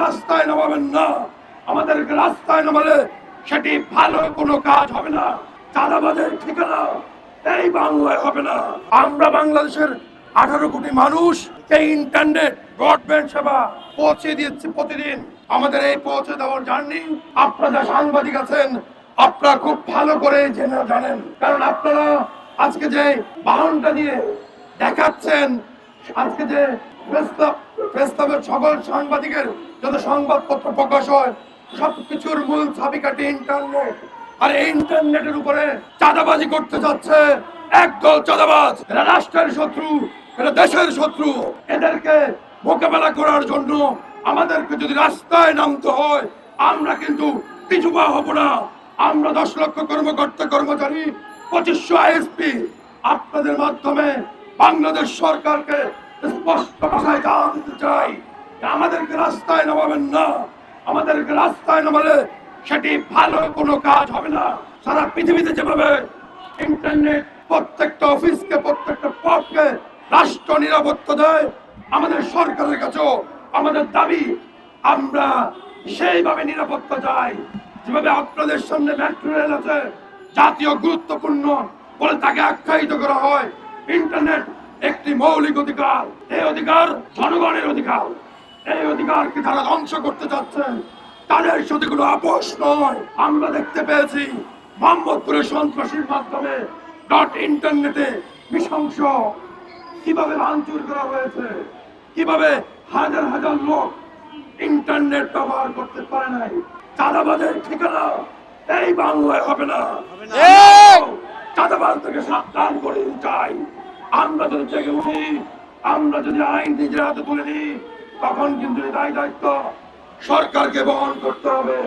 রাস্তায় নামাবেন না। আমাদেরকে রাস্তায় নামালে সেটি ভালো কোনো কাজ হবে না। চাঁদাবাজের ঠিকানা এই বাংলায় হবে না। আমরা বাংলাদেশের 18 কোটি মানুষ এই ইন্টারনেট ব্রডব্যান্ড সেবা পৌঁছে দিচ্ছি প্রতিদিন। আমাদের এই পৌঁছে দেওয়ার জার্নি আপনারা সাংবাদিক আছেন, আপনারা খুব ভালো করে জেনে জানেন। কারণ আপনারা আজকে যে বাহনটা নিয়ে দেখাচ্ছেন, আজকে যে প্রেসক্লাবের সকল সাংবাদিকের যত সংবাদপত্র প্রকাশ হয়, সবকিছুর মূল চাবিকাঠি ইন্টারনেট। আর এই ইন্টারনেটের উপরে চাঁদাবাজি করতে যাচ্ছে একদল চাঁদাবাজ। এরা রাষ্ট্রের শত্রু, এরা দেশের শত্রু। এদেরকে মোকাবেলা করার জন্য আমাদেরকে যদি রাস্তায় নামতে হয়, আমরা কিন্তু পিছু পা হব না। আমরা 10 লক্ষ কর্মকর্তা কর্মচারী, 2500 আইএসপি আপনাদের মাধ্যমে বাংলাদেশ সরকারকে স্পষ্ট ভাষায় জানাতে দিতে চাই, আমাদেরকে রাস্তায় নামাবেন না। আমাদেরকে রাস্তায় নামালে সেটি ভালো কোনো কাজ হবে না। সারা পৃথিবীতে যেভাবে ইন্টারনেট প্রত্যেকটা অফিসকে, প্রত্যেকটা পথকে রাষ্ট্র নিরাপত্তা দেয়, আমাদের সরকারের কাছেও আমাদের দাবি আমরা সেইভাবে নিরাপত্তা চাই। যেভাবে আপনাদের সামনে মেট্রো রেল আছে, জাতীয় গুরুত্বপূর্ণ বলে তাকে আখ্যায়িত করা হয়, ইন্টারনেট একটি মৌলিক অধিকার। এই অধিকার জনগণের অধিকার। এই অধিকারকে যারা ধ্বংস করতে চাচ্ছেন তাদের সাথে কোনো আপোষ নয়। আমরা দেখতে পেয়েছি মোহাম্মদপুরের সন্ত্রাসীর মাধ্যমে ইন্টারনেটে নৃশংস কিভাবে ভাঙচুর করা হয়েছে, কিভাবে হাজার হাজার লোক ইন্টারনেট ব্যবহার করতে পারে নাই। চাঁদাবাজের ঠিকানা এই বাংলায় হবে না। চাঁদাবাজ থেকে সাবধান করে চাই। আমরা যদি জেগে উঠি, আমরা যদি আইন নিজের হাতে তুলে নিই, তখন কিন্তু দায় দায়িত্ব সরকারকে বহন করতে হবে।